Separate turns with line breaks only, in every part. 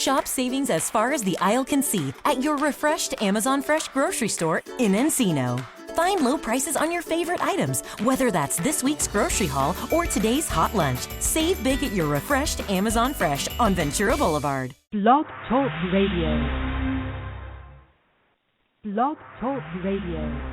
Shop savings as far as the aisle can see at your refreshed Amazon Fresh grocery store in Encino. Find low prices on your favorite items, whether that's this week's grocery haul or today's hot lunch. Save big at your refreshed Amazon Fresh on Ventura Boulevard.
Blog Talk Radio. Blog Talk Radio.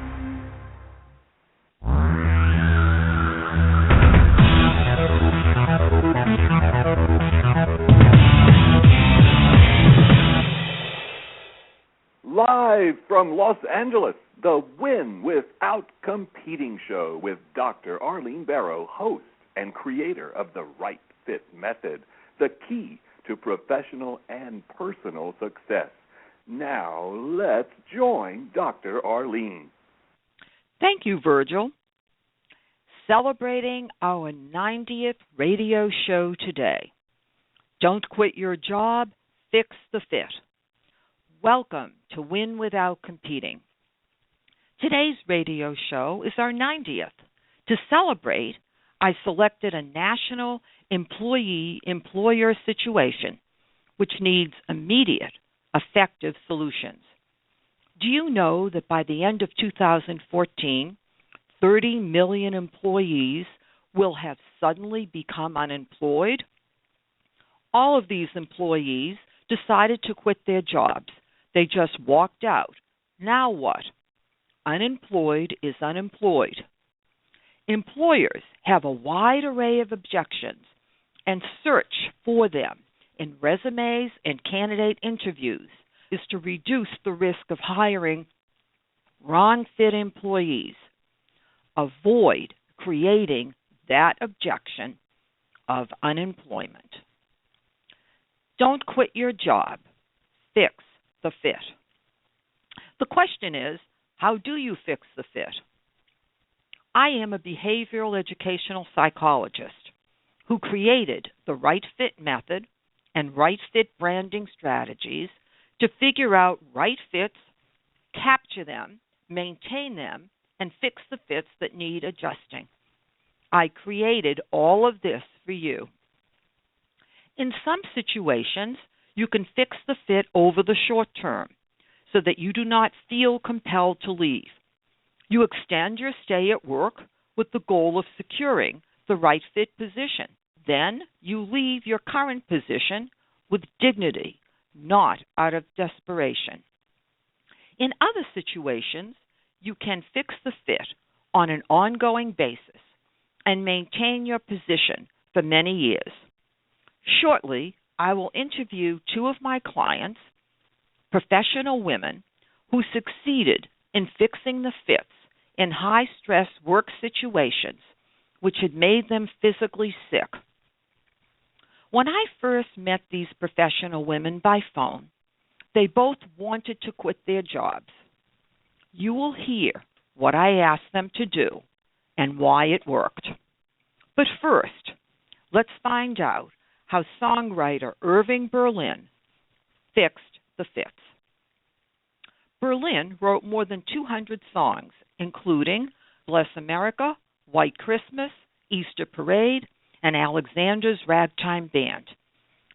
Live from Los Angeles, the Win Without Competing show with Dr. Arlene Barrow, host and creator of the Right Fit Method, the key to professional and personal success. Now, let's join Dr. Arlene.
Thank you, Virgil. Celebrating our 90th radio show today. Don't quit your job, fix the fit. Welcome to Win Without Competing. Today's radio show is our 90th. To celebrate, I selected a national employee-employer situation which needs immediate, effective solutions. Do you know that by the end of 2014, 30 million employees will have suddenly become unemployed? All of these employees decided to quit their jobs. They just walked out. Now what? Unemployed is unemployed. Employers have a wide array of objections and search for them in resumes and candidate interviews is to reduce the risk of hiring wrong fit employees. Avoid creating that objection of unemployment. Don't quit your job. Fix the fit. The question is, how do you fix the fit? I am a behavioral educational psychologist who created the Right Fit Method and Right Fit branding strategies to figure out right fits, capture them, maintain them, and fix the fits that need adjusting. I created all of this for you. In some situations, you can fix the fit over the short term so that you do not feel compelled to leave. You extend your stay at work with the goal of securing the right fit position. Then you leave your current position with dignity, not out of desperation. In other situations, you can fix the fit on an ongoing basis and maintain your position for many years. Shortly, I will interview two of my clients, professional women, who succeeded in fixing the fits in high-stress work situations which had made them physically sick. When I first met these professional women by phone, they both wanted to quit their jobs. You will hear what I asked them to do and why it worked. But first, let's find out how songwriter Irving Berlin fixed the fits. Berlin wrote more than 200 songs, including Bless America, White Christmas, Easter Parade, and Alexander's Ragtime Band.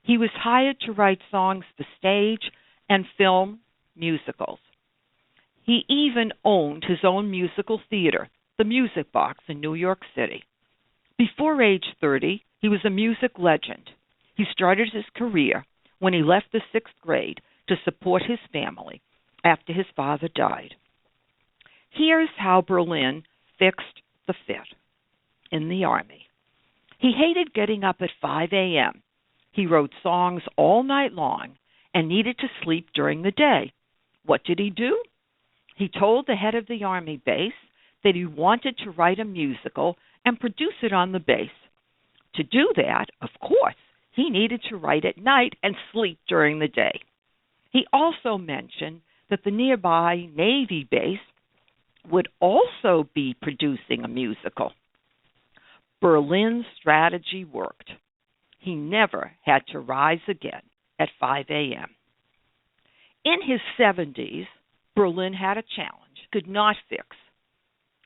He was hired to write songs for stage and film musicals. He even owned his own musical theater, the Music Box in New York City. Before age 30, he was a music legend. He started his career when he left the 6th grade to support his family after his father died. Here's how Berlin fixed the fit in the Army. He hated getting up at 5 a.m. He wrote songs all night long and needed to sleep during the day. What did he do? He told the head of the Army base that he wanted to write a musical and produce it on the base. To do that, of course, he needed to write at night and sleep during the day. He also mentioned that the nearby Navy base would also be producing a musical. Berlin's strategy worked. He never had to rise again at 5 a.m. In his 70s, Berlin had a challenge he could not fix.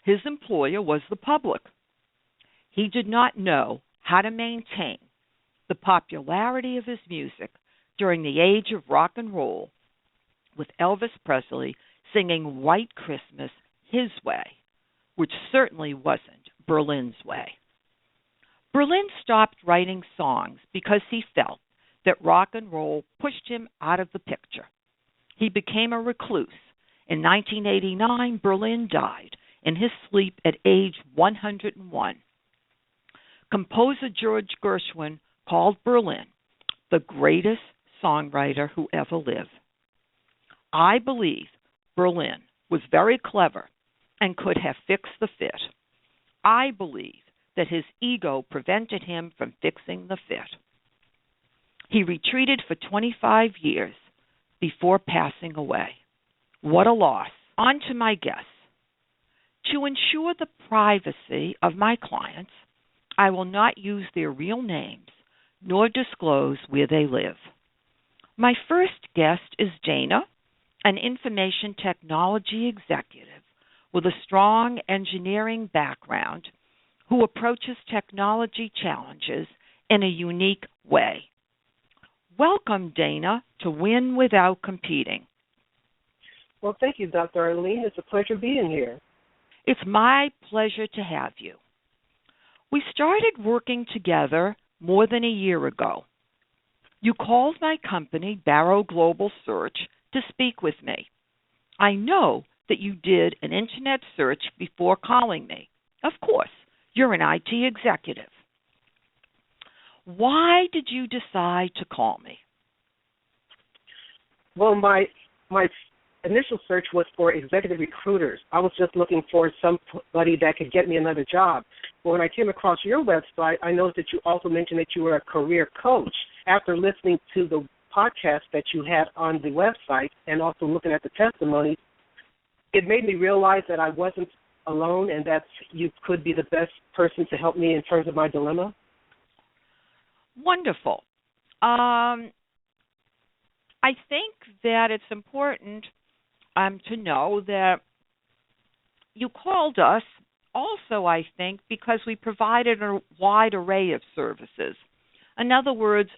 His employer was the public. He did not know how to maintain the popularity of his music during the age of rock and roll, with Elvis Presley singing White Christmas his way, which certainly wasn't Berlin's way. Berlin stopped writing songs because he felt that rock and roll pushed him out of the picture. He became a recluse. In 1989, Berlin died in his sleep at age 101. Composer George Gershwin called Berlin the greatest songwriter who ever lived. I believe Berlin was very clever and could have fixed the fit. I believe that his ego prevented him from fixing the fit. He retreated for 25 years before passing away. What a loss. On to my guests. To ensure the privacy of my clients, I will not use their real names nor disclose where they live. My first guest is Dana, an information technology executive with a strong engineering background who approaches technology challenges in a unique way. Welcome, Dana, to Win Without Competing.
Well, thank you, Dr. Arlene. It's a pleasure being here.
It's my pleasure to have you. We started working together more than a year ago. You called my company, Barrow Global Search, to speak with me. I know that you did an internet search before calling me. Of course, you're an IT executive. Why did you decide to call me?
Well, my initial search was for executive recruiters. I was just looking for somebody that could get me another job. But when I came across your website, I noticed that you also mentioned that you were a career coach. After listening to the podcast that you had on the website and also looking at the testimonies, it made me realize that I wasn't alone and that you could be the best person to help me in terms of my dilemma.
Wonderful. I think that it's important to know that you called us also, I think, because we provided a wide array of services. In other words,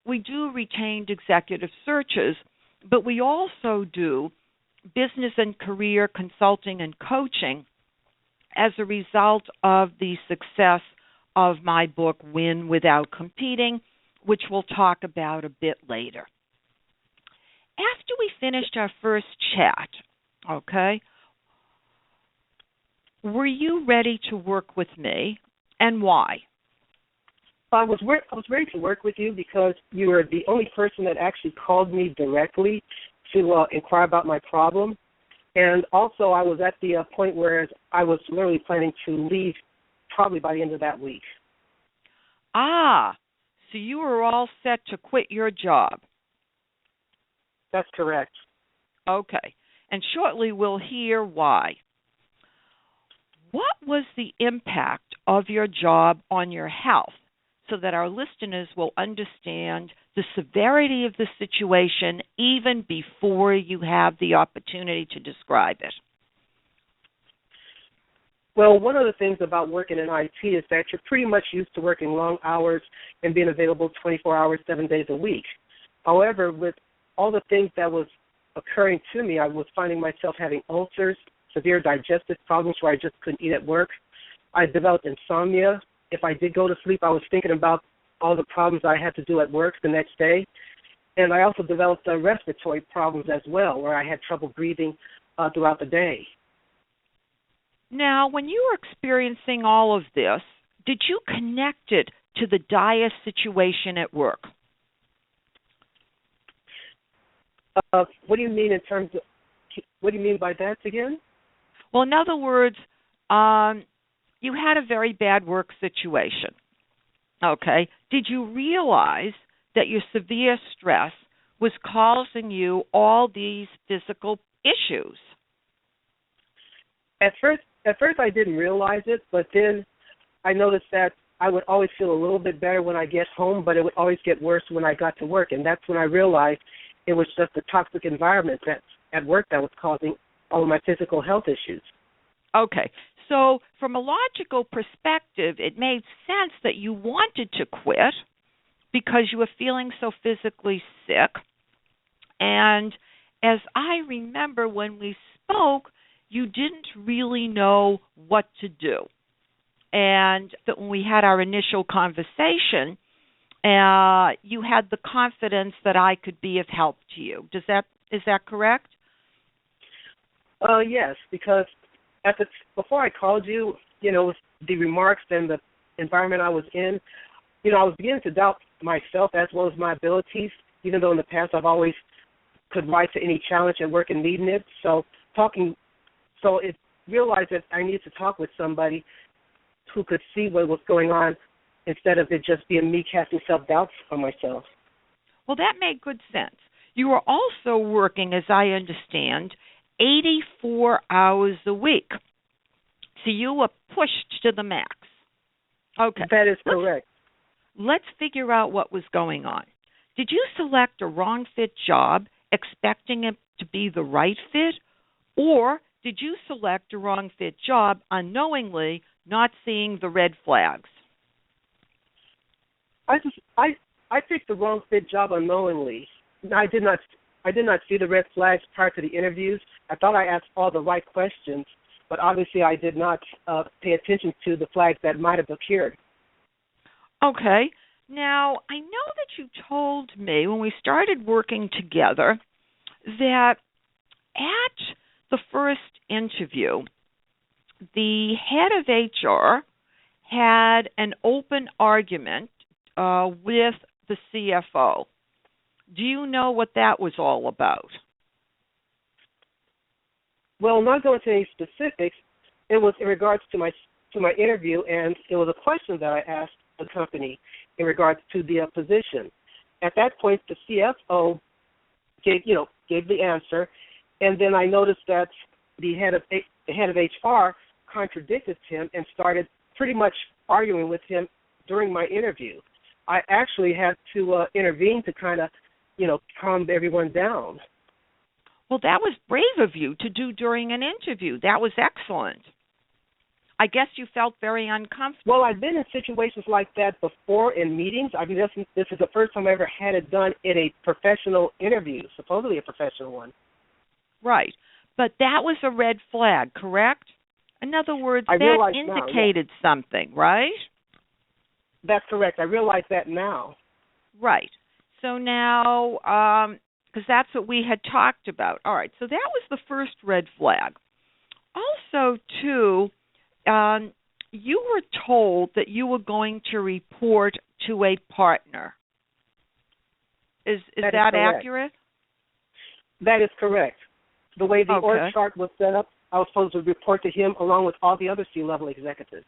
we do retained executive searches, but we also do business and career consulting and coaching as a result of the success of my book, Win Without Competing, which we'll talk about a bit later. After we finished our first chat, were you ready to work with me, and why?
I was ready to work with you because you were the only person that actually called me directly to inquire about my problem. And also I was at the point where I was literally planning to leave probably by the end of that week.
Ah, so you were all set to quit your job.
That's correct.
Okay, and shortly we'll hear why. What was the impact of your job on your health so that our listeners will understand the severity of the situation even before you have the opportunity to describe it?
Well, one of the things about working in IT is that you're pretty much used to working long hours and being available 24 hours, 7 days a week. However, with all the things that was occurring to me, I was finding myself having ulcers, severe digestive problems where I just couldn't eat at work. I developed insomnia. If I did go to sleep, I was thinking about all the problems I had to do at work the next day. And I also developed respiratory problems as well, where I had trouble breathing throughout the day.
Now, when you were experiencing all of this, did you connect it to the dire situation at work?
What do you mean in terms of, what do you mean by that again?
Well, in other words, you had a very bad work situation, okay? Did you realize that your severe stress was causing you all these physical issues?
At first I didn't realize it, but then I noticed that I would always feel a little bit better when I get home, but it would always get worse when I got to work, and that's when I realized it was just the toxic environment that's at work that was causing all of my physical health issues.
Okay, so from a logical perspective, it made sense that you wanted to quit because you were feeling so physically sick. And as I remember when we spoke, you didn't really know what to do. And that when we had our initial conversation, you had the confidence that I could be of help to you. Is that correct?
Yes, because before I called you, with the remarks and the environment I was in, I was beginning to doubt myself as well as my abilities, even though in the past I've always could rise to any challenge at work and meeting it. So it realized that I needed to talk with somebody who could see what was going on instead of it just being me casting self-doubts on myself.
Well, that made good sense. You were also working, as I understand, 84 hours a week. So you were pushed to the max. Okay.
That is correct.
Let's figure out what was going on. Did you select a wrong fit job expecting it to be the right fit, or did you select a wrong fit job unknowingly, not seeing the red flags?
I picked the wrong fit job unknowingly. I did not see the red flags prior to the interviews. I thought I asked all the right questions, but obviously I did not pay attention to the flags that might have appeared.
Okay. Now, I know that you told me when we started working together that at the first interview, the head of HR had an open argument with the CFO. Do you know what that was all about?
Well, not going into any specifics, it was in regards to my interview, and it was a question that I asked the company in regards to the position. At that point, the CFO gave the answer, and then I noticed that the head of HR contradicted him and started pretty much arguing with him during my interview. I actually had to intervene to kind of, calm everyone down.
Well, that was brave of you to do during an interview. That was excellent. I guess you felt very uncomfortable.
Well, I've been in situations like that before in meetings. I mean, this is the first time I ever had it done in a professional interview, supposedly a professional one.
Right. But that was a red flag, correct? In other words, that indicated something, right?
That's correct. I realize that now.
Right. So now, because that's what we had talked about. All right. So that was the first red flag. Also, too, you were told that you were going to report to a partner. Is that accurate?
That is correct. The way the org chart was set up, I was supposed to report to him along with all the other C-level executives.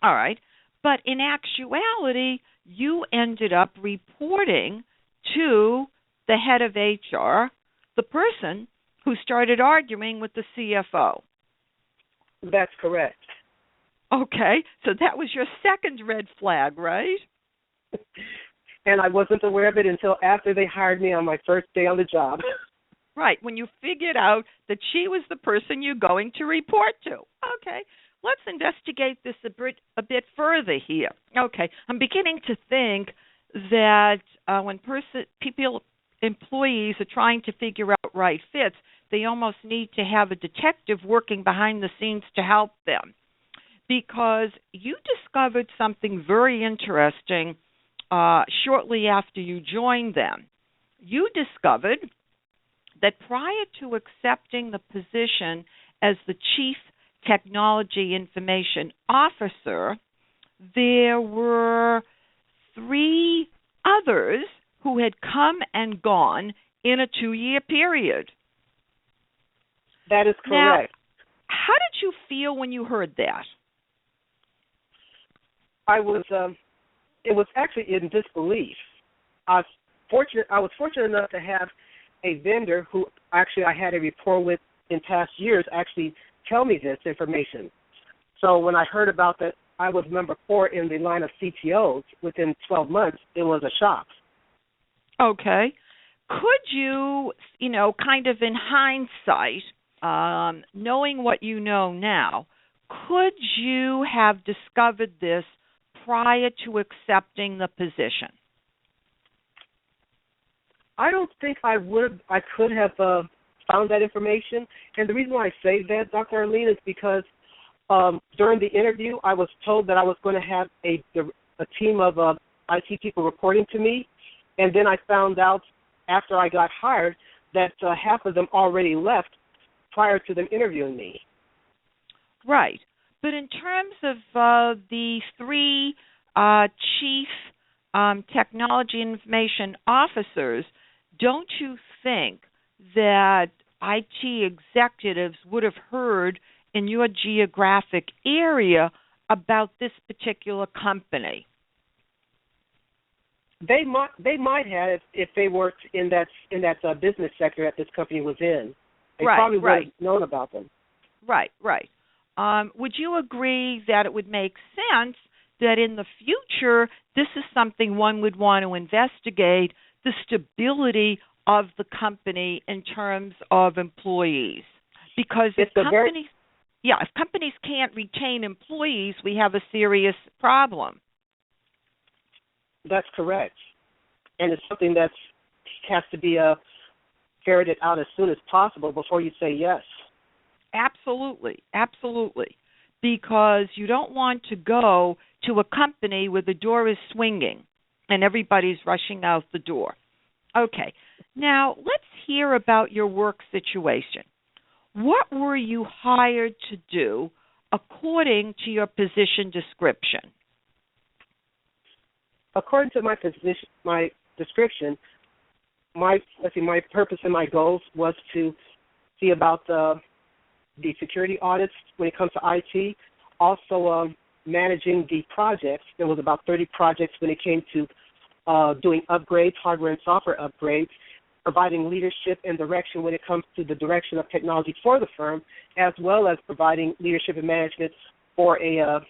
All right. But in actuality, you ended up reporting to the head of HR, the person who started arguing with the CFO.
That's correct.
Okay. So that was your second red flag, right?
And I wasn't aware of it until after they hired me on my first day on the job.
Right, when you figured out that she was the person you're going to report to. Okay, let's investigate this a bit further here. Okay, I'm beginning to think that when employees are trying to figure out right fits, they almost need to have a detective working behind the scenes to help them. Because you discovered something very interesting shortly after you joined them. You discovered that prior to accepting the position as the Chief Technology Information Officer, there were 3 others who had come and gone in a 2-year period.
That is correct.
Now, how did you feel when you heard that?
It was actually in disbelief. I was fortunate enough to have a vendor who actually I had a rapport with in past years actually tell me this information. So when I heard about that I was number 4 in the line of CTOs within 12 months, it was a shock.
Okay. Could you, kind of in hindsight, knowing what you know now, could you have discovered this prior to accepting the position?
I don't think I could have found that information. And the reason why I say that, Dr. Arlene, is because during the interview, I was told that I was going to have a team of IT people reporting to me. And then I found out after I got hired that half of them already left prior to them interviewing me.
Right. But in terms of the three chief technology information officers, don't you think that IT executives would have heard in your geographic area about this particular company?
They might have if they worked in that business sector that this company was in. They probably would have known about them.
Right. Would you agree that it would make sense that in the future this is something one would want to investigate, the stability of the company in terms of employees? Because if companies can't retain employees, we have a serious problem.
That's correct. And it's something that has to be ferreted out as soon as possible before you say yes. Absolutely.
Because you don't want to go to a company where the door is swinging and everybody's rushing out the door. Okay, now let's hear about your work situation. What were you hired to do according to your position description?
According to my description, my purpose and my goals was to see about the security audits when it comes to IT, also managing the projects. There was about 30 projects when it came to doing upgrades, hardware and software upgrades, providing leadership and direction when it comes to the direction of technology for the firm, as well as providing leadership and management for a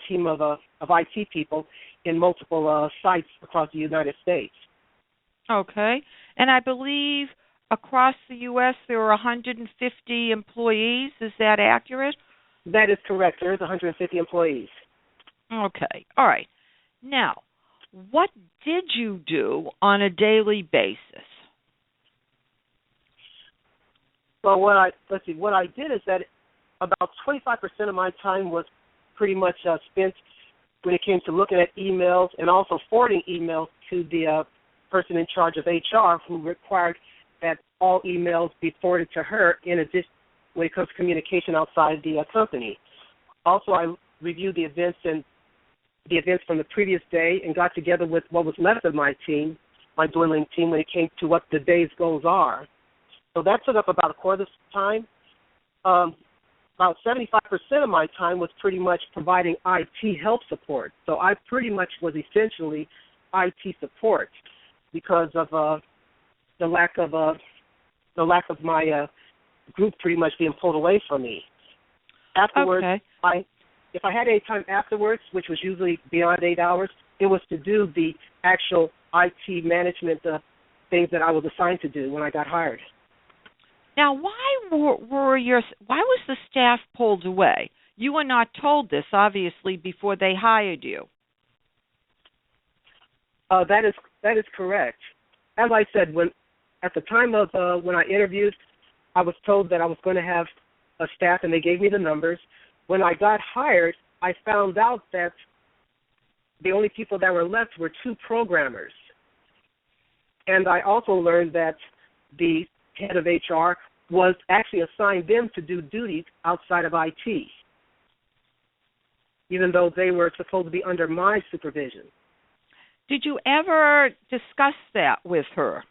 team of IT people in multiple sites across the United States.
Okay. And I believe across the U.S. there were 150 employees. Is that accurate?
That is correct. There is 150 employees.
Okay. All right. Now, what did you do on a daily basis?
Well, what I did is that about 25% of my time was pretty much spent when it came to looking at emails and also forwarding emails to the person in charge of HR, who required that all emails be forwarded to her in addition when it comes to communication outside the company. Also, I reviewed the events from the previous day and got together with what was left of my team, my dwindling team, when it came to what the day's goals are. So that took up about a quarter of the time. About 75% of my time was pretty much providing IT help support. So I pretty much was essentially IT support because of the lack of my group pretty much being pulled away from me. Afterwards,
okay.
If I had any time afterwards, which was usually beyond 8 hours, it was to do the actual IT management things that I was assigned to do when I got hired.
Now, why was the staff pulled away? You were not told this, obviously, before they hired you.
That is correct. As I said, at the time of when I interviewed, I was told that I was going to have a staff, and they gave me the numbers. When I got hired, I found out that the only people that were left were 2 programmers. And I also learned that the head of HR was actually assigned them to do duties outside of IT, even though they were supposed to be under my supervision.
Did you ever discuss that with her?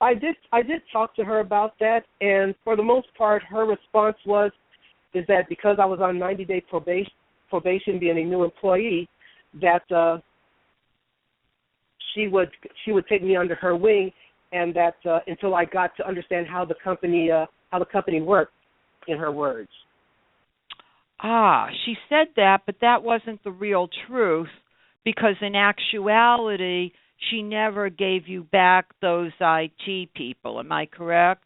I did talk to her about that, and for the most part, her response is that because I was on 90-day probation, being a new employee, that she would take me under her wing, and that until I got to understand how the company worked, in her words.
She said that, but that wasn't the real truth, because in actuality, she never gave you back those IT people. Am I correct?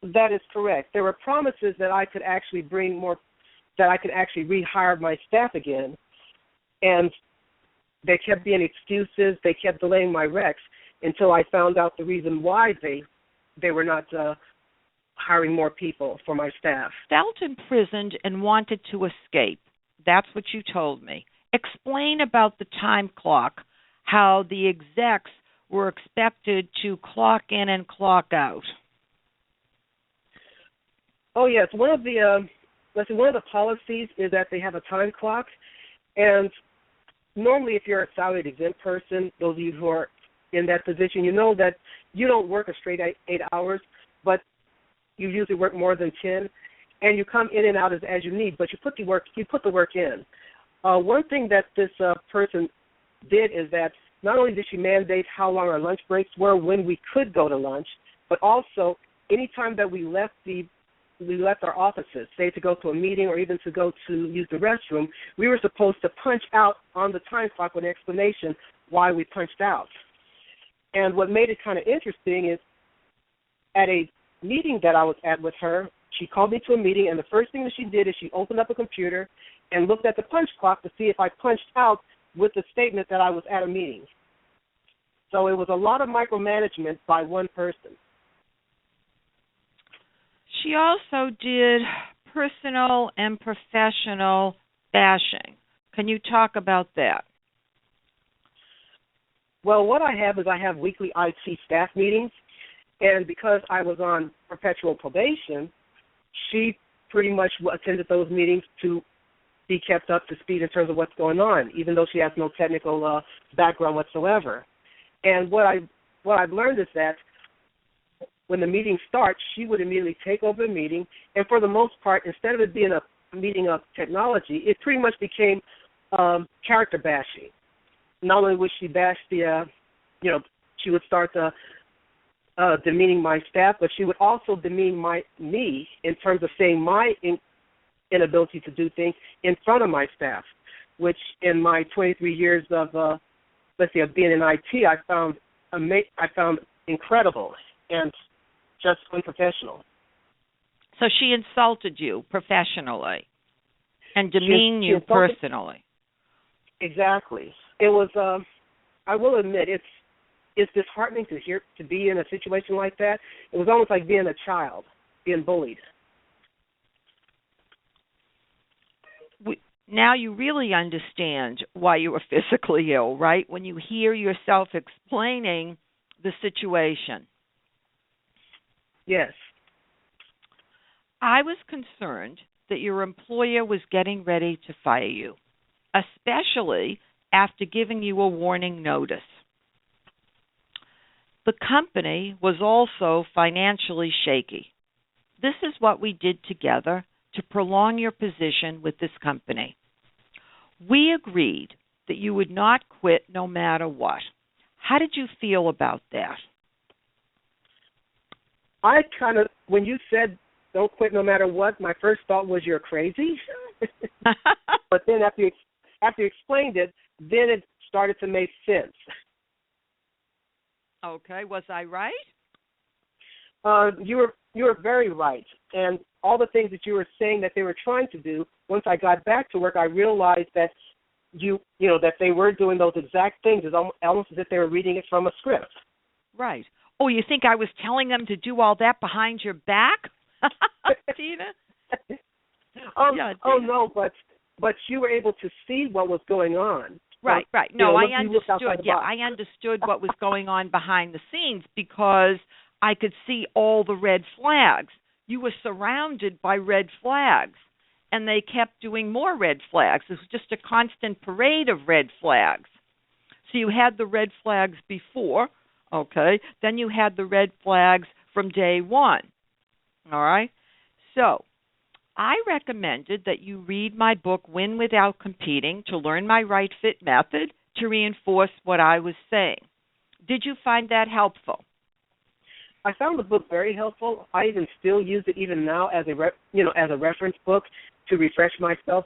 That is correct. There were promises that I could actually bring more, that I could actually rehire my staff again. And they kept being excuses. They kept delaying my recs until I found out the reason why they were not hiring more people for my staff.
Felt imprisoned and wanted to escape. That's what you told me. Explain about the time clock, how the execs were expected to clock in and clock out.
Oh yes, one of the policies is that they have a time clock, and normally if you're a salaried exempt person, those of you who are in that position, you know that you don't work a straight 8 hours, but you usually work more than 10, and you come in and out as you need, but you put the work in. One thing that this person did is that not only did she mandate how long our lunch breaks were when we could go to lunch, but also any time that we left our offices, say to go to a meeting or even to go to use the restroom, we were supposed to punch out on the time clock with an explanation why we punched out. And what made it kind of interesting is at a meeting that I was at with her, she called me to a meeting, and the first thing that she did is she opened up a computer and looked at the punch clock to see if I punched out with the statement that I was at a meeting. So it was a lot of micromanagement by one person.
She also did personal and professional bashing. Can you talk about that?
Well, what I have weekly IT staff meetings, and because I was on perpetual probation, she pretty much attended those meetings to be kept up to speed in terms of what's going on, even though she has no technical background whatsoever. And what I've learned is that when the meeting starts, she would immediately take over the meeting, and for the most part, instead of it being a meeting of technology, it pretty much became character bashing. Not only would she bash she would start demeaning my staff, but she would also demean me in terms of saying my inability to do things in front of my staff, which in my 23 years of being in IT, I found incredible and just unprofessional.
So she insulted you professionally and demeaned you personally.
Exactly. It was. I will admit, it's disheartening to be in a situation like that. It was almost like being a child, being bullied.
Now you really understand why you were physically ill, right? When you hear yourself explaining the situation.
Yes.
I was concerned that your employer was getting ready to fire you, especially after giving you a warning notice. The company was also financially shaky. This is what we did together to prolong your position with this company. We agreed that you would not quit no matter what. How did you feel about that?
When you said don't quit no matter what, my first thought was you're crazy. But then after you explained it, then it started to make sense.
Okay, was I right?
You were very right, and all the things that you were saying that they were trying to do. Once I got back to work, I realized that that they were doing those exact things. It's almost as if they were reading it from a script.
Right. Oh, you think I was telling them to do all that behind your back, Tina?
Tina. No, but you were able to see what was going on.
Right. No, I understood. Yeah, I understood what was going on behind the scenes because I could see all the red flags. You were surrounded by red flags, and they kept doing more red flags. It was just a constant parade of red flags. So you had the red flags before, okay? Then you had the red flags from day one, all right? So I recommended that you read my book, Win Without Competing, to learn my right fit method to reinforce what I was saying. Did you find that helpful?
I found the book very helpful. I even still use it even now as a reference book to refresh myself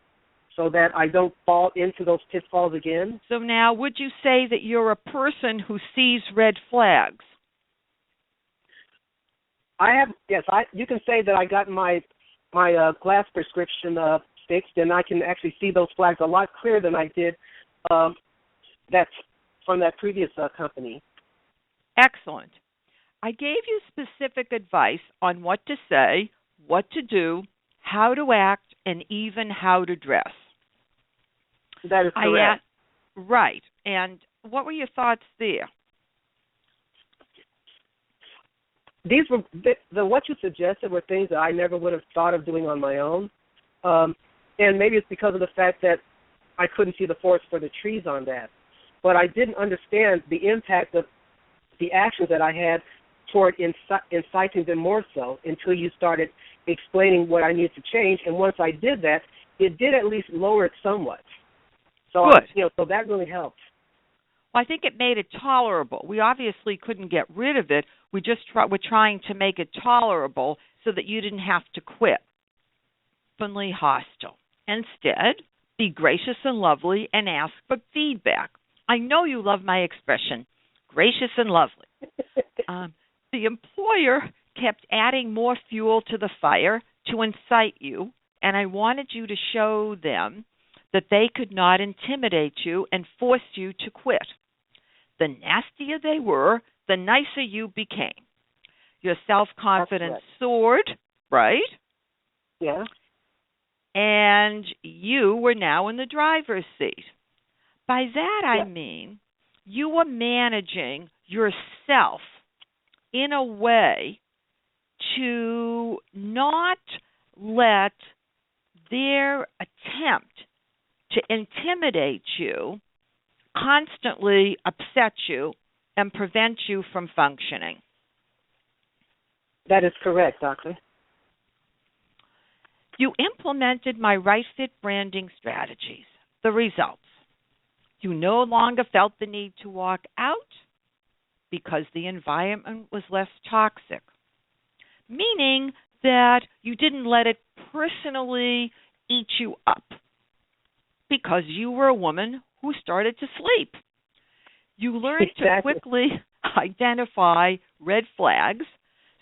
so that I don't fall into those pitfalls again.
So now, would you say that you're a person who sees red flags?
You can say that I got my glass prescription fixed, and I can actually see those flags a lot clearer than I did That's from that previous company.
Excellent. I gave you specific advice on what to say, what to do, how to act, and even how to dress.
That is correct.
Right. And what were your thoughts there?
These were what you suggested were things that I never would have thought of doing on my own. And maybe it's because of the fact that I couldn't see the forest for the trees on that. But I didn't understand the impact of the actions that I had toward inciting them more so until you started explaining what I needed to change. And once I did that, it did at least lower it somewhat. So,
Good.
So that really helped.
Well, I think it made it tolerable. We obviously couldn't get rid of it. We just were trying to make it tolerable so that you didn't have to quit. Openly hostile. Instead, be gracious and lovely and ask for feedback. I know you love my expression, gracious and lovely. The employer kept adding more fuel to the fire to incite you, and I wanted you to show them that they could not intimidate you and force you to quit. The nastier they were, the nicer you became. Your self-confidence soared, right?
Yeah.
And you were now in the driver's seat. By that I mean you were managing yourself in a way to not let their attempt to intimidate you constantly upset you and prevent you from functioning.
That is correct, Doctor.
You implemented my Right Fit branding strategies. The results. You no longer felt the need to walk out because the environment was less toxic, meaning that you didn't let it personally eat you up because you were a woman who started to sleep. You learned to quickly identify red flags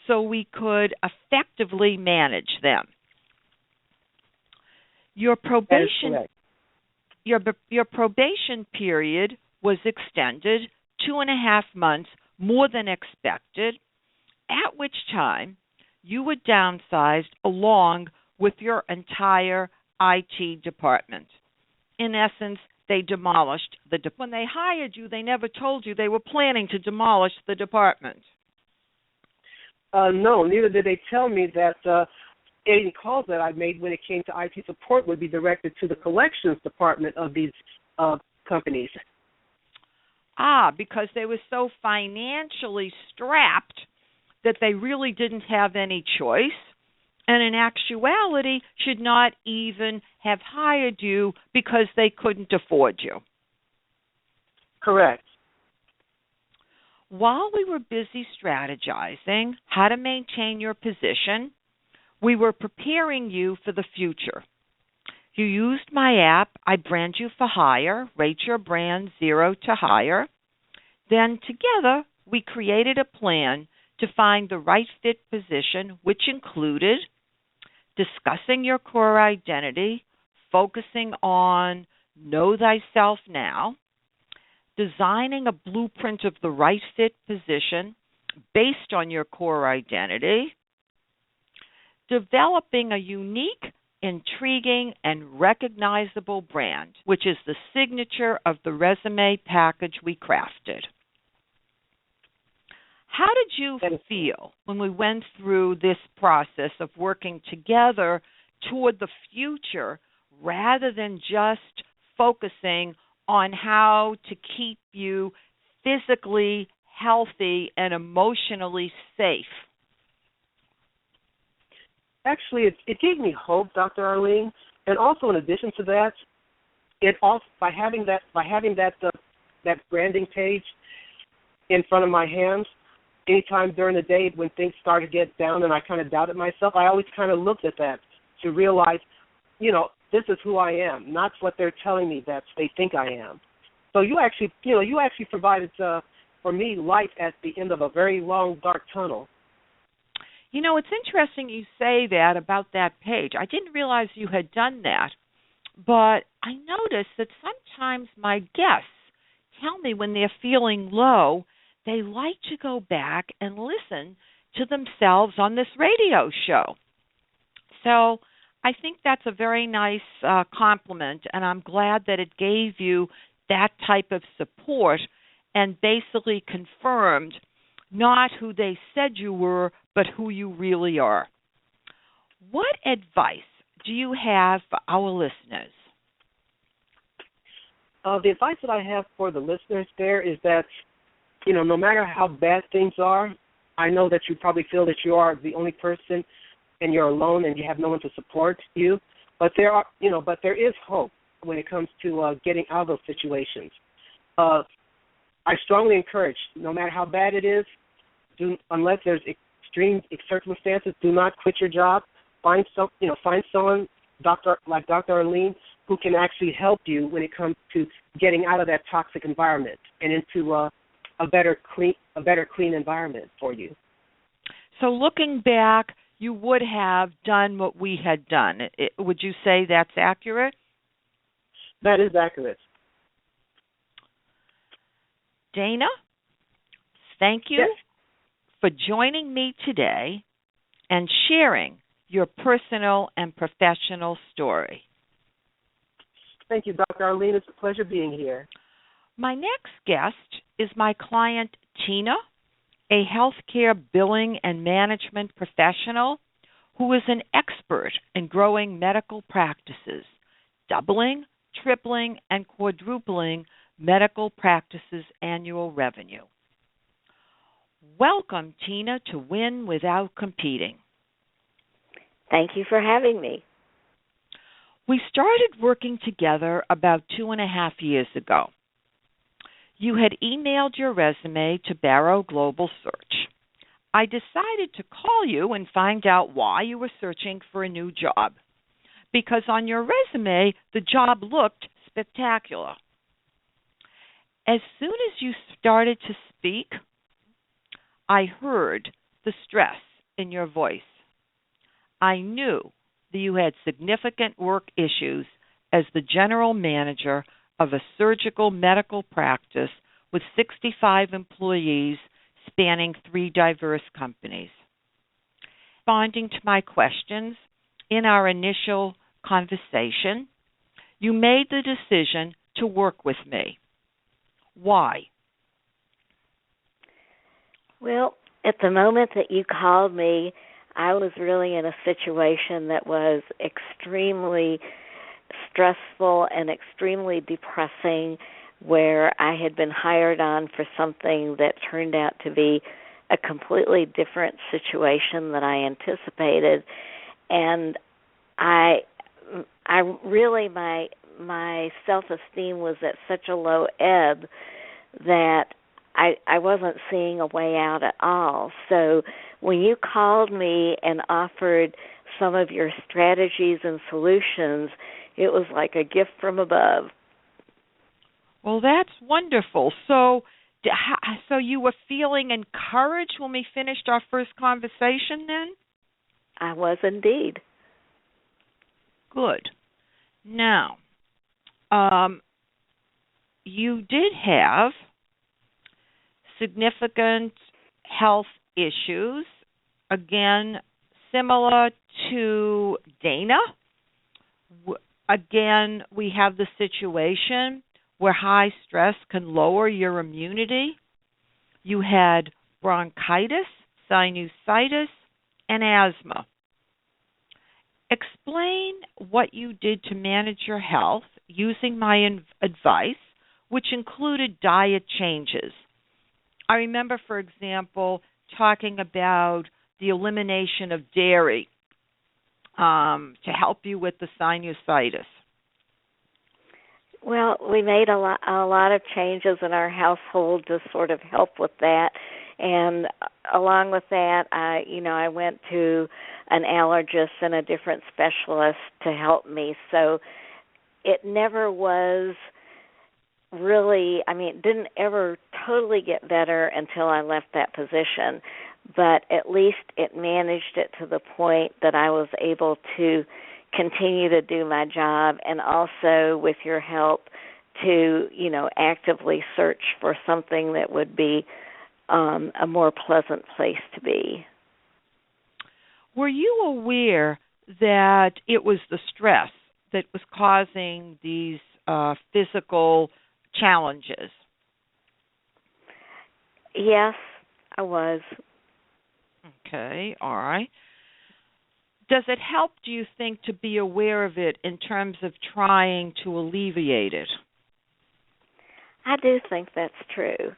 so we could effectively manage them. Your probation period was extended 2.5 months more than expected, at which time you were downsized along with your entire IT department. In essence, they demolished the department. When they hired you, they never told you they were planning to demolish the department.
No, neither did they tell me that any calls that I made when it came to IT support would be directed to the collections department of these companies.
Because they were so financially strapped that they really didn't have any choice, and in actuality should not even have hired you because they couldn't afford you.
Correct.
While we were busy strategizing how to maintain your position, we were preparing you for the future. You used my app, I Brand You for Hire, rate your brand 0 to hire. Then together we created a plan to find the right fit position, which included discussing your core identity, focusing on know thyself now, designing a blueprint of the right fit position based on your core identity, developing a unique, intriguing, and recognizable brand, which is the signature of the resume package we crafted. How did you feel when we went through this process of working together toward the future rather than just focusing on how to keep you physically healthy and emotionally safe?
Actually, it gave me hope, Dr. Arlene, and also in addition to that, it also by having that branding page in front of my hands, anytime during the day when things started to get down and I kind of doubted myself, I always kind of looked at that to realize, this is who I am, not what they're telling me that they think I am. So you actually provided for me light at the end of a very long, dark tunnel.
It's interesting you say that about that page. I didn't realize you had done that, but I noticed that sometimes my guests tell me when they're feeling low, they like to go back and listen to themselves on this radio show. So I think that's a very nice compliment, and I'm glad that it gave you that type of support and basically confirmed not who they said you were, but who you really are. What advice do you have for our listeners?
The advice that I have for the listeners there is that, no matter how bad things are, I know that you probably feel that you are the only person and you're alone and you have no one to support you. But there is hope when it comes to getting out of those situations. I strongly encourage, no matter how bad it is, unless there's extreme circumstances, do not quit your job. Find someone, like Dr. Arlene, who can actually help you when it comes to getting out of that toxic environment and into a better clean environment for you.
So looking back, you would have done what we had done. Would you say that's accurate?
That is accurate.
Dana, thank you
Yes.
for joining me today and sharing your personal and professional story.
Thank you, Dr. Arlene. It's a pleasure being here.
My next guest is my client, Tina, a healthcare billing and management professional who is an expert in growing medical practices, doubling, tripling, and quadrupling medical practices' annual revenue. Welcome, Tina, to Win Without Competing.
Thank you for having me.
We started working together about 2.5 years ago. You had emailed your resume to Barrow Global Search. I decided to call you and find out why you were searching for a new job, because on your resume, the job looked spectacular. As soon as you started to speak, I heard the stress in your voice. I knew that you had significant work issues as the general manager of a surgical medical practice with 65 employees spanning 3 diverse companies. Responding to my questions in our initial conversation, you made the decision to work with me. Why?
Well, at the moment that you called me, I was really in a situation that was extremely stressful and extremely depressing, where I had been hired on for something that turned out to be a completely different situation than I anticipated. And I really, my self-esteem was at such a low ebb that I wasn't seeing a way out at all. So when you called me and offered some of your strategies and solutions, it was like a gift from above.
Well, that's wonderful. So you were feeling encouraged when we finished our first conversation then?
I was indeed.
Good. Now, you did have significant health issues, again, similar to Dana. Again, we have the situation where high stress can lower your immunity. You had bronchitis, sinusitis, and asthma. Explain what you did to manage your health using my advice, which included diet changes. I remember, for example, talking about the elimination of dairy to help you with the sinusitis.
Well, we made a lot of changes in our household to sort of help with that, and along with that, I went to an allergist and a different specialist to help me. So it never was really, it didn't ever totally get better until I left that position, but at least it managed it to the point that I was able to continue to do my job, and also with your help to, actively search for something that would be a more pleasant place to be.
Were you aware that it was the stress that was causing these physical challenges?
Yes, I was.
Okay, all right. Does it help, do you think, to be aware of it in terms of trying to alleviate it?
I do think that's true.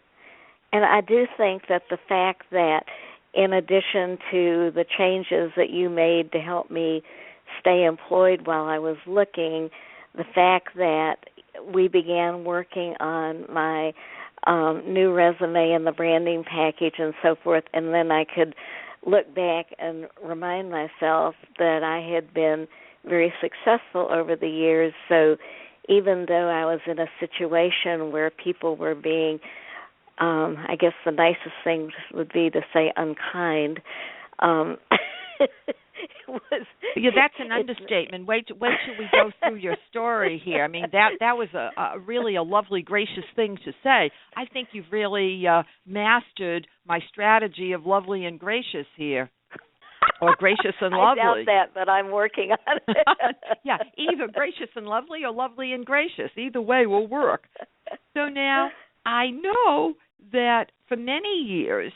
And I do think that the fact that in addition to the changes that you made to help me stay employed while I was looking, the fact that we began working on my new resume and the branding package and so forth, and then I could look back and remind myself that I had been very successful over the years. So even though I was in a situation where people were being, I guess the nicest thing would be to say unkind,
that's an understatement. Wait till we go through your story here. I mean, that was a really a lovely, gracious thing to say. I think you've really mastered my strategy of lovely and gracious here, or gracious and lovely.
I doubt that, but I'm working on it.
Yeah, either gracious and lovely or lovely and gracious. Either way will work. So now I know that for many years,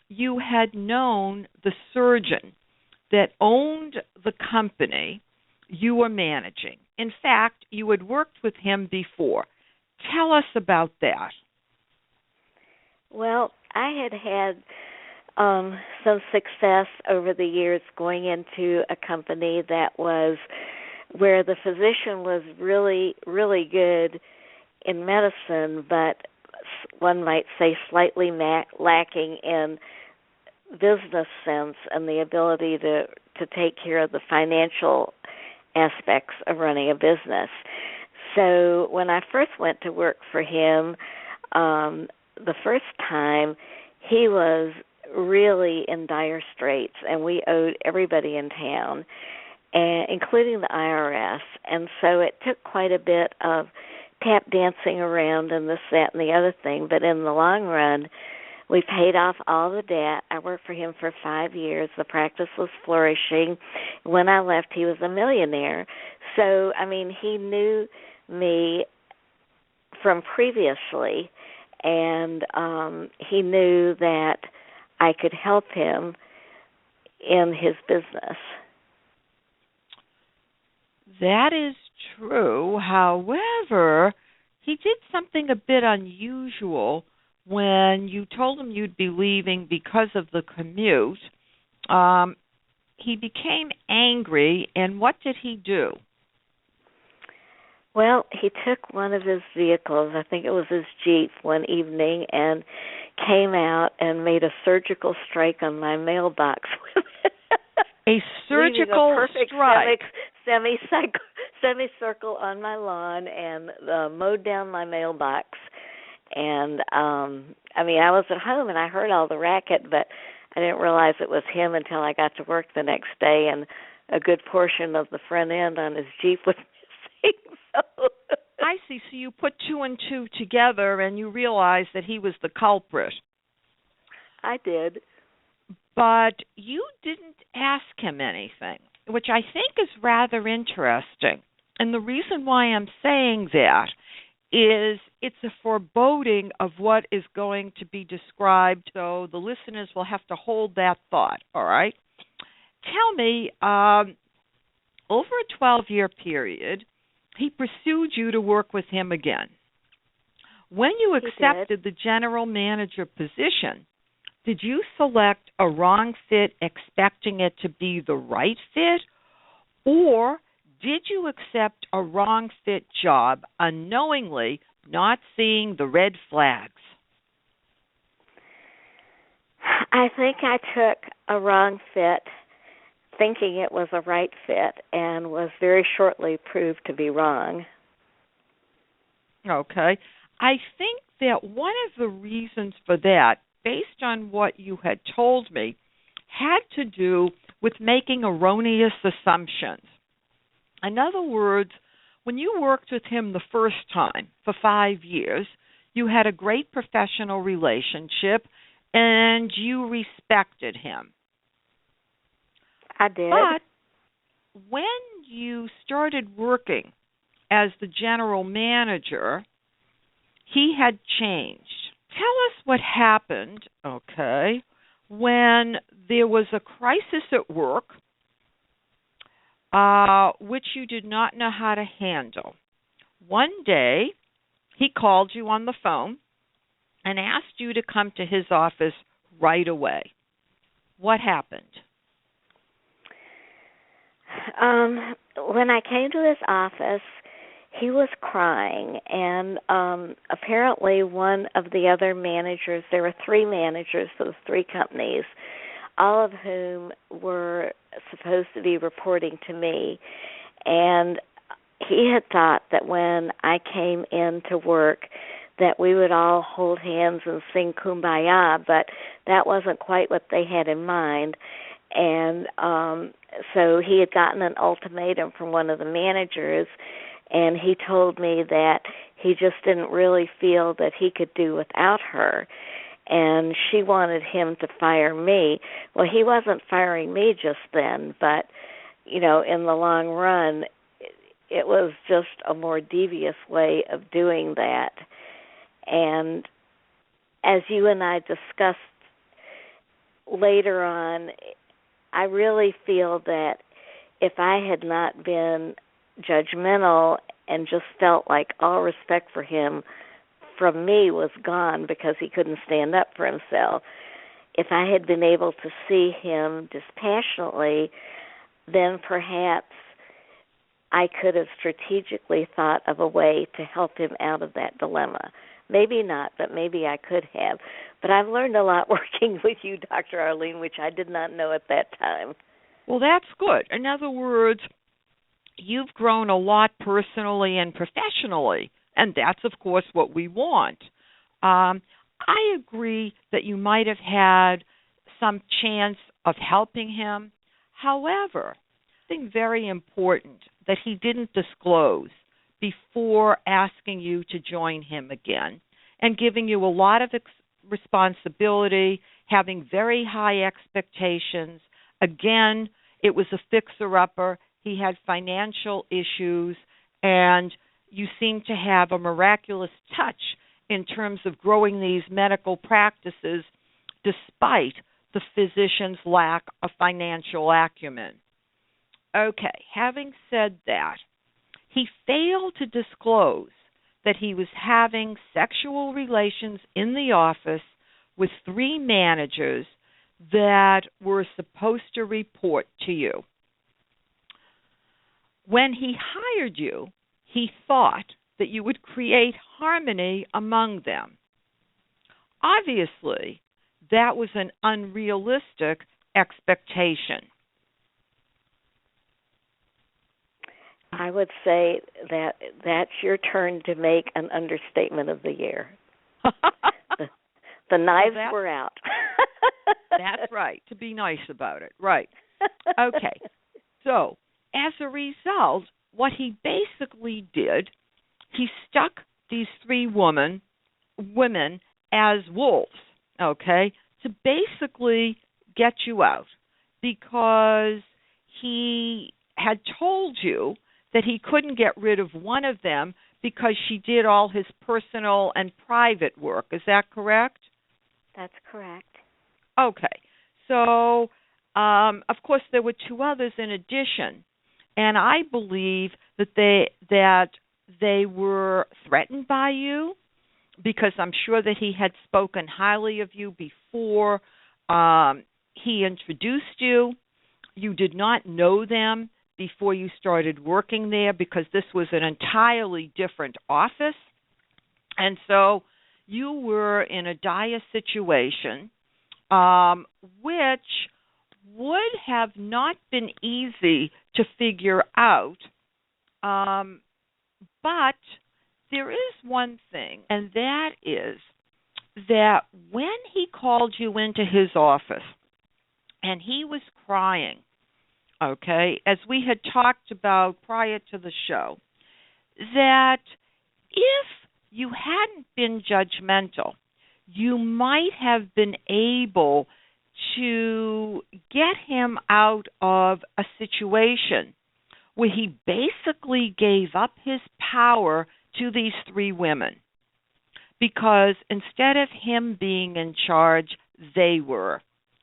you had known the surgeon that owned the company you were managing. In fact, you had worked with him before. Tell us about that.
Well, I had some success over the years going into a company that was where the physician was really, really good in medicine, but one might say slightly lacking in business sense and the ability to take care of the financial aspects of running a business. So when I first went to work for him, the first time, he was really in dire straits, and we owed everybody in town, including the IRS. And so it took quite a bit of tap dancing around and this, that, and the other thing. But in the long run, we paid off all the debt. I worked for him for 5 years. The practice was flourishing. When I left, he was a millionaire. So, I mean, he knew me from previously, and he knew that I could help him in his business.
That is true. However, he did something a bit unusual when you told him you'd be leaving because of the commute. He became angry, and what did he do?
Well, he took one of his vehicles, I think it was his Jeep, one evening, and came out and made a surgical strike on my mailbox.
A surgical strike?
Semicircle on my lawn and mowed down my mailbox. And, I was at home and I heard all the racket, but I didn't realize it was him until I got to work the next day, and a good portion of the front end on his Jeep was missing. So
I see. So you put two and two together and you realized that he was the culprit.
I did.
But you didn't ask him anything, which I think is rather interesting. And the reason why I'm saying that is it's a foreboding of what is going to be described, so the listeners will have to hold that thought, all right? Tell me, over a 12-year period, he pursued you to work with him again. When you accepted the general manager position, did you select a wrong fit expecting it to be the right fit, or did you accept a wrong fit job unknowingly, not seeing the red flags?
I think I took a wrong fit thinking it was a right fit and was very shortly proved to be wrong.
Okay. I think that one of the reasons for that, based on what you had told me, had to do with making erroneous assumptions. In other words, when you worked with him the first time for 5 years, you had a great professional relationship and you respected him.
I did.
But when you started working as the general manager, he had changed. Tell us what happened, okay, when there was a crisis at work which you did not know how to handle. One day, he called you on the phone and asked you to come to his office right away. What happened?
When I came to his office, he was crying, and apparently one of the other managers, there were 3 managers for the 3 companies, all of whom were supposed to be reporting to me, and he had thought that when I came in to work that we would all hold hands and sing Kumbaya, but that wasn't quite what they had in mind. And so he had gotten an ultimatum from one of the managers, and he told me that he just didn't really feel that he could do without her, and she wanted him to fire me. Well, he wasn't firing me just then, but, you know, in the long run, it was just a more devious way of doing that. And as you and I discussed later on, I really feel that if I had not been judgmental and just felt like all respect for him from me was gone because he couldn't stand up for himself, if I had been able to see him dispassionately, then perhaps I could have strategically thought of a way to help him out of that dilemma. Maybe not, but maybe I could have. But I've learned a lot working with you, Dr. Arlene, which I did not know at that time.
Well, that's good. In other words, you've grown a lot personally and professionally, and that's, of course, what we want. I agree that you might have had some chance of helping him. However, I think very important that he didn't disclose before asking you to join him again and giving you a lot of responsibility, having very high expectations. Again, it was a fixer-upper. He had financial issues, and you seem to have a miraculous touch in terms of growing these medical practices despite the physician's lack of financial acumen. Okay, having said that, he failed to disclose that he was having sexual relations in the office with 3 managers that were supposed to report to you. When he hired you, he thought that you would create harmony among them. Obviously, that was an unrealistic expectation.
I would say that that's your turn to make an understatement of the year. The knives were out.
That's right, to be nice about it. Right. Okay. So, as a result, what he basically did, he stuck these 3 women as wolves, okay, to basically get you out because he had told you that he couldn't get rid of one of them because she did all his personal and private work. Is that correct?
That's correct.
Okay. So, of course, there were 2 others in addition, and I believe that they were threatened by you because I'm sure that he had spoken highly of you before he introduced you. You did not know them before you started working there because this was an entirely different office. And so you were in a dire situation, which would have not been easy to figure out. But there is one thing, and that is that when he called you into his office and he was crying, okay, as we had talked about prior to the show, that if you hadn't been judgmental, you might have been able to get him out of a situation where he basically gave up his power to these three women. Because instead of him being in charge, they were,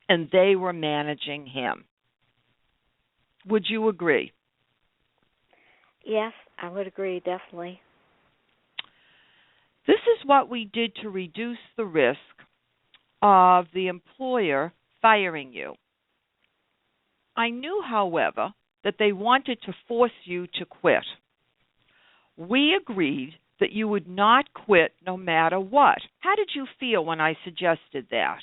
and they were managing him. Would you agree?
Yes, I would agree, definitely.
This is what we did to reduce the risk of the employer firing you. I knew, however, that they wanted to force you to quit. We agreed that you would not quit no matter what. How did you feel when I suggested that?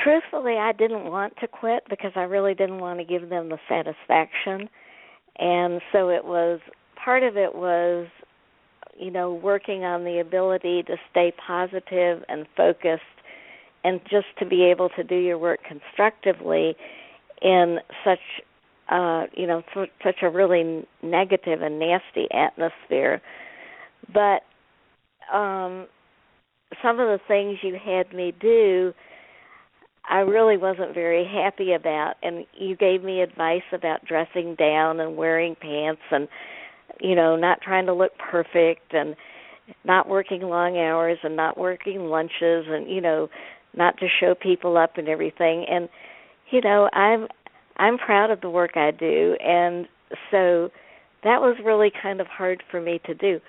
Truthfully, I didn't want to quit because I really didn't want to give them the satisfaction. And so part of it was, working on the ability to stay positive and focused and just to be able to do your work constructively in such a really negative and nasty atmosphere. But some of the things you had me do, I really wasn't very happy about. And you gave me advice about dressing down and wearing pants and, not trying to look perfect and not working long hours and not working lunches and, not to show people up and everything. And, I'm proud of the work I do, and so that was really kind of hard for me to do.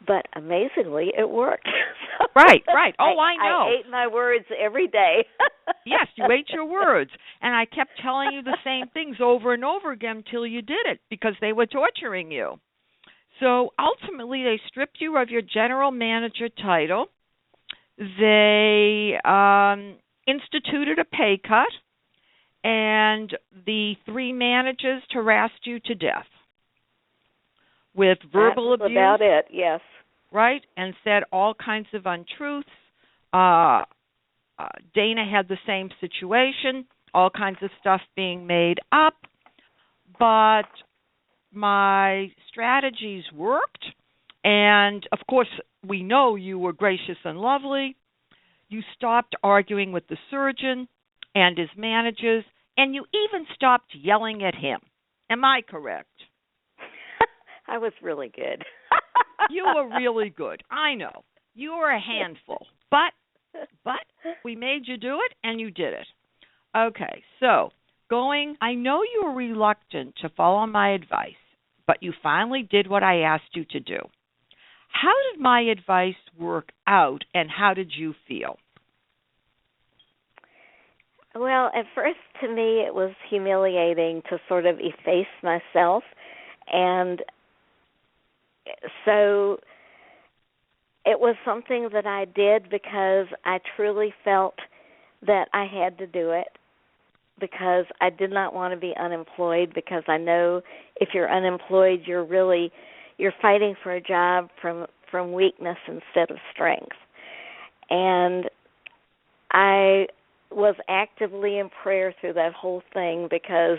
But amazingly, it worked.
Right. Oh, I know.
I ate my words every day.
Yes, you ate your words. And I kept telling you the same things over and over again until you did it because they were torturing you. So ultimately, they stripped you of your general manager title. They instituted a pay cut. And the three managers harassed you to death with verbal abuse.
That's about it, yes.
Right, and said all kinds of untruths. Dana had the same situation, all kinds of stuff being made up. But my strategies worked. And, of course, we know you were gracious and lovely. You stopped arguing with the surgeon and his managers, and you even stopped yelling at him. Am I correct?
I was really good.
You were really good. I know. You were a handful. But we made you do it, and you did it. Okay, so I know you were reluctant to follow my advice, but you finally did what I asked you to do. How did my advice work out, and how did you feel?
Well, at first, to me, it was humiliating to sort of efface myself. And so it was something that I did because I truly felt that I had to do it, because I did not want to be unemployed, because I know if you're unemployed, you're fighting for a job from weakness instead of strength. And I was actively in prayer through that whole thing because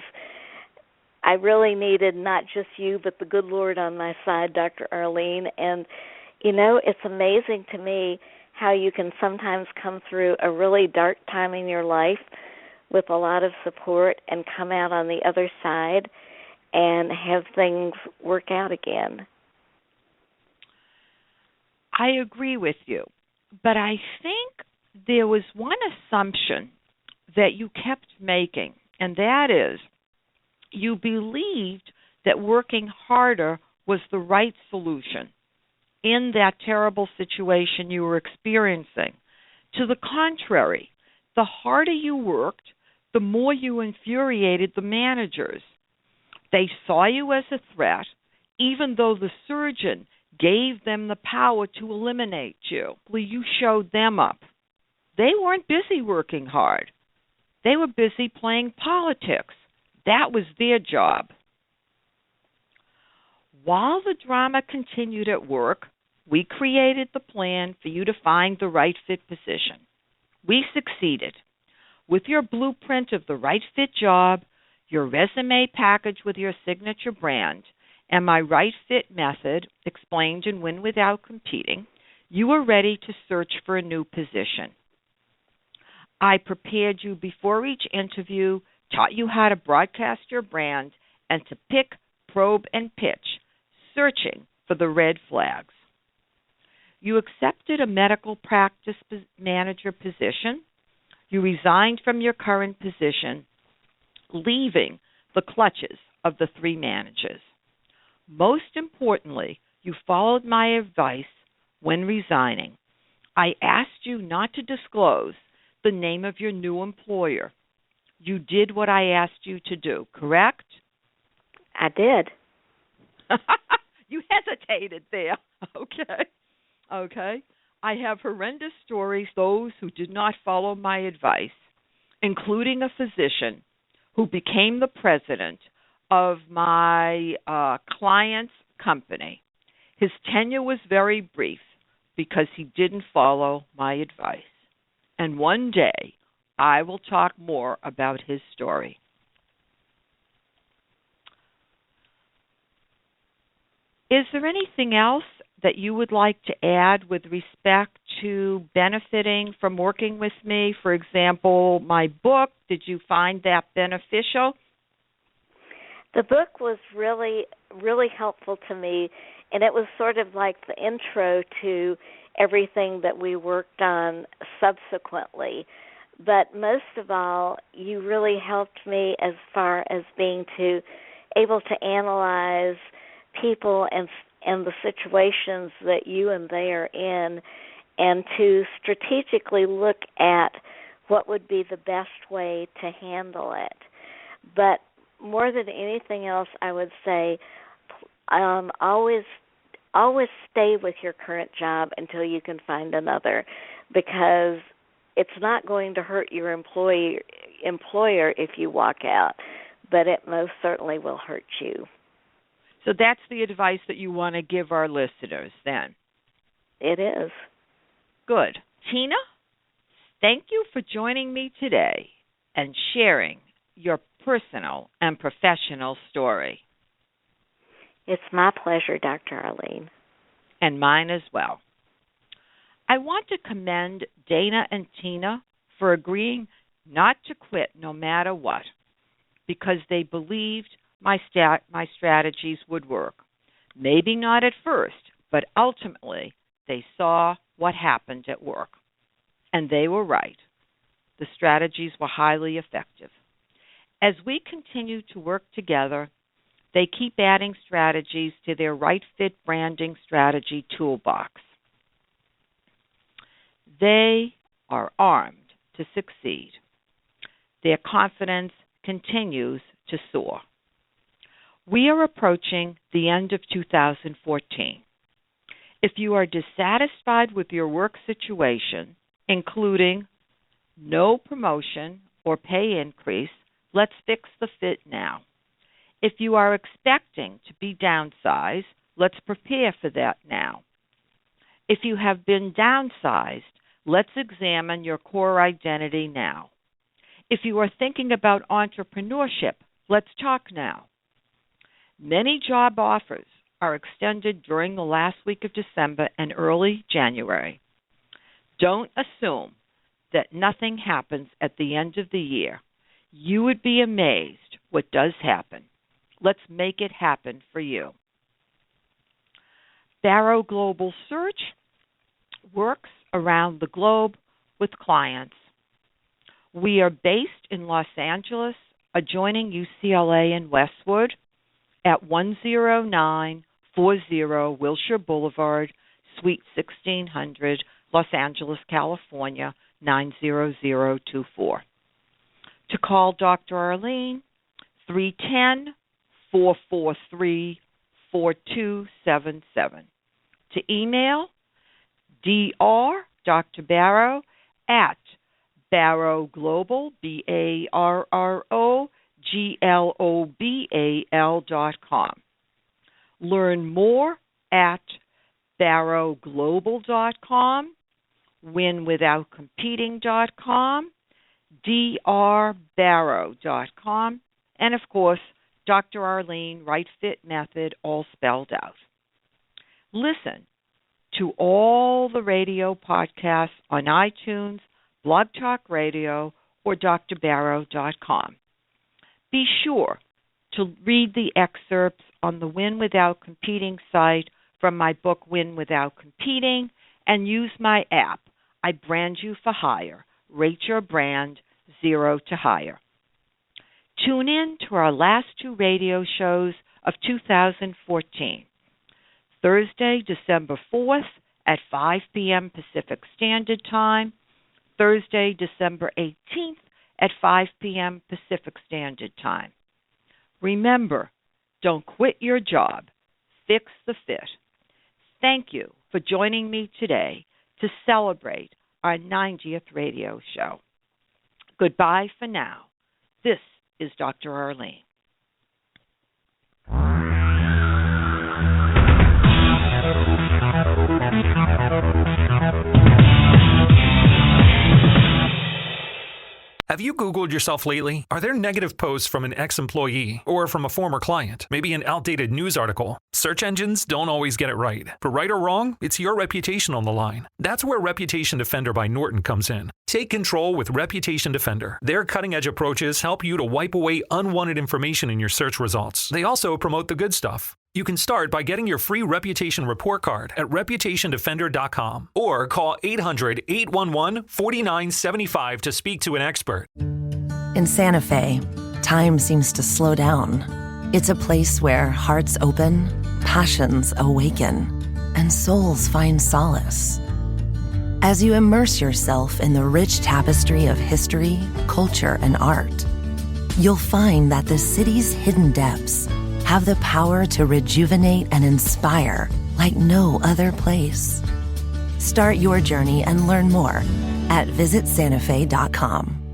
I really needed not just you, but the good Lord on my side, Dr. Arlene. And, it's amazing to me how you can sometimes come through a really dark time in your life with a lot of support and come out on the other side and have things work out again.
I agree with you, but I think there was one assumption that you kept making, and that is you believed that working harder was the right solution in that terrible situation you were experiencing. To the contrary, the harder you worked, the more you infuriated the managers. They saw you as a threat, even though the surgeon gave them the power to eliminate you. You showed them up. They weren't busy working hard. They were busy playing politics. That was their job. While the drama continued at work, we created the plan for you to find the right fit position. We succeeded. With your blueprint of the right fit job, your resume package with your signature brand, and my right fit method explained in Win Without Competing, you are ready to search for a new position. I prepared you before each interview, taught you how to broadcast your brand, and to pick, probe, and pitch, searching for the red flags. You accepted a medical practice manager position. You resigned from your current position, leaving the clutches of the three managers. Most importantly, you followed my advice when resigning. I asked you not to disclose the name of your new employer. You did what I asked you to do, correct?
I did.
You hesitated there. Okay. I have horrendous stories, those who did not follow my advice, including a physician who became the president of my client's company. His tenure was very brief because he didn't follow my advice. And one day, I will talk more about his story. Is there anything else that you would like to add with respect to benefiting from working with me? For example, my book, did you find that beneficial?
The book was really, really helpful to me, and it was sort of like the intro to everything that we worked on subsequently. But most of all, you really helped me as far as being able to analyze people and the situations that you and they are in, and to strategically look at what would be the best way to handle it. But more than anything else, I would say always stay with your current job until you can find another, because it's not going to hurt your employer if you walk out, but it most certainly will hurt you.
So that's the advice that you want to give our listeners then?
It is.
Good. Tina, thank you for joining me today and sharing your personal and professional story.
It's my pleasure, Dr. Arlene.
And mine as well. I want to commend Dana and Tina for agreeing not to quit no matter what, because they believed my strategies would work. Maybe not at first, but ultimately they saw what happened at work. And they were right. The strategies were highly effective. As we continue to work together, they keep adding strategies to their right fit branding strategy toolbox. They are armed to succeed. Their confidence continues to soar. We are approaching the end of 2014. If you are dissatisfied with your work situation, including no promotion or pay increase, let's fix the fit now. If you are expecting to be downsized, let's prepare for that now. If you have been downsized, let's examine your core identity now. If you are thinking about entrepreneurship, let's talk now. Many job offers are extended during the last week of December and early January. Don't assume that nothing happens at the end of the year. You would be amazed what does happen. Let's make it happen for you. Barrow Global Search works around the globe with clients. We are based in Los Angeles, adjoining UCLA in Westwood, at 10940 Wilshire Boulevard, Suite 1600, Los Angeles, California, 90024. To call Dr. Arlene, 310-443-4277. To email, Dr. Barrow at barrowglobal, BARROGLOBAL.com. Learn more at barrowglobal.com, winwithoutcompeting.com, drbarrow.com, and of course, Dr. Arlene, Right Fit Method, all spelled out. Listen to all the radio podcasts on iTunes, Blog Talk Radio, or drbarrow.com. Be sure to read the excerpts on the Win Without Competing site from my book, Win Without Competing, and use my app, I Brand You for Hire. Rate your brand 0 to hire. Tune in to our last 2 radio shows of 2014. Thursday, December 4th at 5 p.m. Pacific Standard Time, Thursday, December 18th at 5 p.m. Pacific Standard Time. Remember, don't quit your job. Fix the fit. Thank you for joining me today to celebrate our 90th radio show. Goodbye for now. This is Dr. Arlene.
Have you Googled yourself lately? Are there negative posts from an ex-employee or from a former client? Maybe an outdated news article? Search engines don't always get it right. For right or wrong, it's your reputation on the line. That's where Reputation Defender by Norton comes in. Take control with Reputation Defender. Their cutting-edge approaches help you to wipe away unwanted information in your search results. They also promote the good stuff. You can start by getting your free reputation report card at reputationdefender.com or call 800-811-4975 to speak to an expert.
In Santa Fe, time seems to slow down. It's a place where hearts open, passions awaken, and souls find solace. As you immerse yourself in the rich tapestry of history, culture, and art, you'll find that the city's hidden depths have the power to rejuvenate and inspire like no other place. Start your journey and learn more at visitsantafe.com.